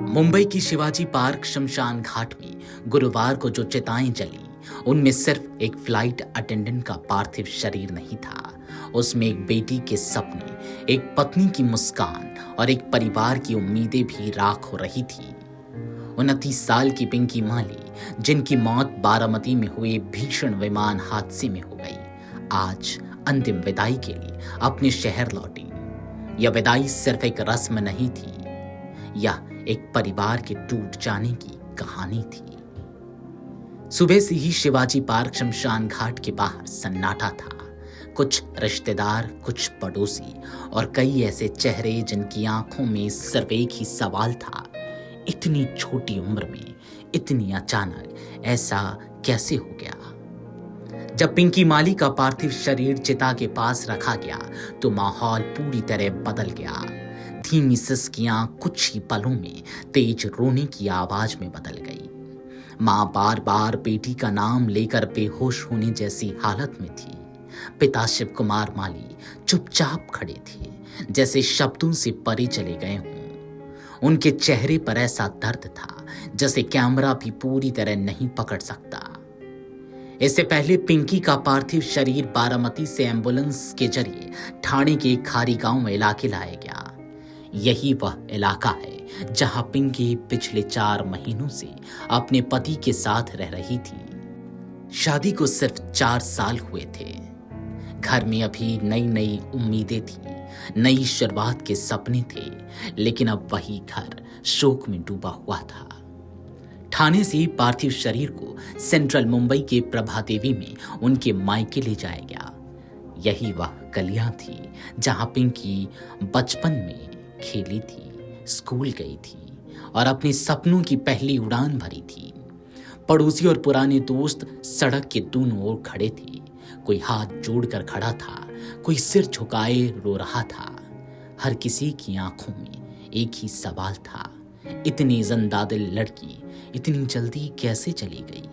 मुंबई की शिवाजी पार्क शमशान घाट में गुरुवार को जो चिताएं जली, उनमें सिर्फ एक फ्लाइट अटेंडेंट का पार्थिव शरीर नहीं था। उसमें एक बेटी के सपने, एक पत्नी की मुस्कान और एक परिवार की उम्मीदें भी राख हो रही थी। 29 साल की पिंकी माली, जिनकी मौत बारामती में हुए भीषण विमान हादसे में हो गई, आज अंतिम विदाई के लिए अपने शहर लौटी। यह विदाई सिर्फ एक रस्म नहीं थी, यह एक परिवार के टूट जाने की कहानी थी। सुबह से ही शिवाजी पार्क शमशान घाट के बाहर सन्नाटा था। कुछ रिश्तेदार, कुछ पड़ोसी और कई ऐसे चेहरे जिनकी आंखों में सिर्फ एक ही सवाल था, इतनी छोटी उम्र में इतनी अचानक ऐसा कैसे हो गया। जब पिंकी माली का पार्थिव शरीर चिता के पास रखा गया तो माहौल पूरी तरह बदल गया। धीमी सिसकियां कुछ ही पलों में तेज रोने की आवाज में बदल गई। मां बार बार बेटी का नाम लेकर बेहोश होने जैसी हालत में थी। पिता शिव कुमार माली चुपचाप खड़े थे, जैसे शब्दों से परे चले गए हों। उनके चेहरे पर ऐसा दर्द था जैसे कैमरा भी पूरी तरह नहीं पकड़ सकता। इससे पहले पिंकी का पार्थिव शरीर बारामती से एम्बुलेंस के जरिए ठाणे के खारी गांव में इलाके लाया गया। यही वह इलाका है जहां पिंकी पिछले 4 महीनों से अपने पति के साथ रह रही थी। शादी को सिर्फ 4 साल हुए थे। घर में अभी नई नई उम्मीदें थी, नई शुरुआत के सपने थे, लेकिन अब वही घर शोक में डूबा हुआ था। ठाणे से पार्थिव शरीर को सेंट्रल मुंबई के प्रभा देवी में उनके मायके ले जाया गया। यही वह गलियां थी जहां पिंकी बचपन में खेली थी, स्कूल गई थी और अपने सपनों की पहली उड़ान भरी थी। पड़ोसी और पुराने दोस्त सड़क के दोनों ओर खड़े थे। कोई हाथ जोड़कर खड़ा था, कोई सिर झुकाए रो रहा था। हर किसी की आंखों में एक ही सवाल था, इतनी जिंदादिल लड़की इतनी जल्दी कैसे चली गई।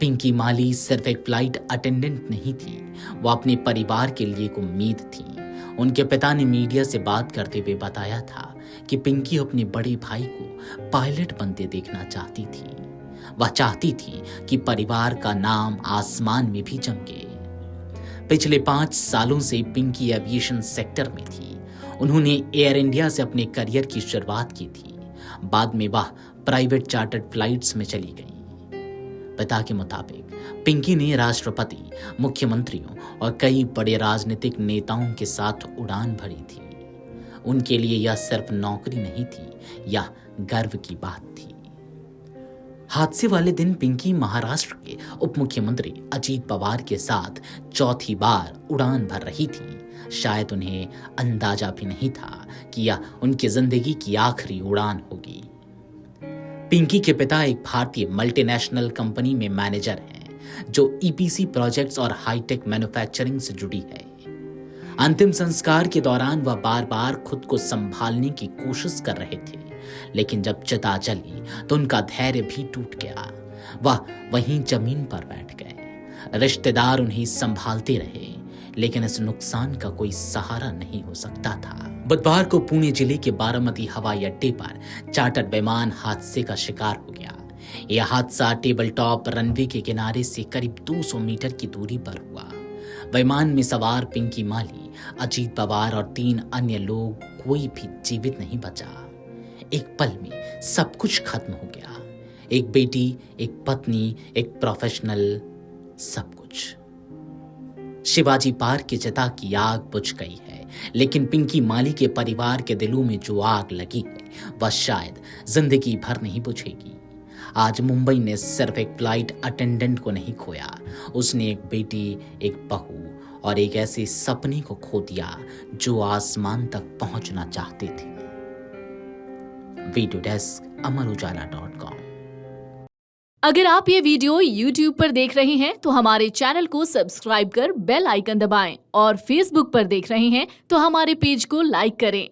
पिंकी माली सिर्फ एक फ्लाइट अटेंडेंट नहीं थी, वो अपने परिवार के लिए एक उम्मीद थी। उनके पिता ने मीडिया से बात करते हुए बताया था कि पिंकी अपने बड़े भाई को पायलट बनते देखना चाहती थी। वह चाहती थी कि परिवार का नाम आसमान में भी चमके। पिछले 5 सालों से पिंकी एविएशन सेक्टर में थी। उन्होंने एयर इंडिया से अपने करियर की शुरुआत की थी। बाद में वह प्राइवेट चार्टर्ड फ्लाइट्स में चली गई। पिता के मुताबिक पिंकी ने राष्ट्रपति, मुख्यमंत्रियों और कई बड़े राजनीतिक नेताओं के साथ उड़ान भरी थी। उनके लिए यह सिर्फ नौकरी नहीं थी, यह गर्व की बात थी। हादसे वाले दिन पिंकी महाराष्ट्र के उप मुख्यमंत्री अजीत पवार के साथ चौथी बार उड़ान भर रही थी। शायद उन्हें अंदाजा भी नहीं था कि यह उनकी जिंदगी की आखिरी उड़ान होगी। पिंकी के पिता एक भारतीय मल्टीनेशनल कंपनी में मैनेजर हैं, जो ईपीसी प्रोजेक्ट्स और हाईटेक मैन्युफैक्चरिंग से जुड़ी है। अंतिम संस्कार के दौरान वह बार बार खुद को संभालने की कोशिश कर रहे थे, लेकिन जब चिता जली तो उनका धैर्य भी टूट गया। वह वहीं जमीन पर बैठ गए। रिश्तेदार उन्हें संभालते रहे, लेकिन इस नुकसान का कोई सहारा नहीं हो सकता था। बुधवार को पुणे जिले के बारामती हवाई अड्डे पर चार्टर्ड विमान हादसे का शिकार हो गया। यह हादसा टेबल टॉप रनवे के किनारे से करीब 200 मीटर की दूरी पर हुआ। विमान में सवार पिंकी माली, अजीत पवार और 3 अन्य लोग, कोई भी जीवित नहीं बचा। एक पल में सब कुछ खत्म हो गया। एक बेटी, एक पत्नी, एक प्रोफेशनल, सब कुछ। शिवाजी पार्क की चिता की आग बुझ गई है, लेकिन पिंकी माली के परिवार के दिलों में जो आग लगी है वह शायद जिंदगी भर नहीं बुझेगी। आज मुंबई ने सिर्फ एक फ्लाइट अटेंडेंट को नहीं खोया, उसने एक बेटी, एक बहू और एक ऐसे सपने को खो दिया जो आसमान तक पहुंचना चाहते थे। Video desk Amar Ujala dot com. अगर आप ये वीडियो YouTube पर देख रहे हैं तो हमारे चैनल को सब्सक्राइब कर बेल आइकन दबाएं और Facebook पर देख रहे हैं तो हमारे पेज को लाइक करें।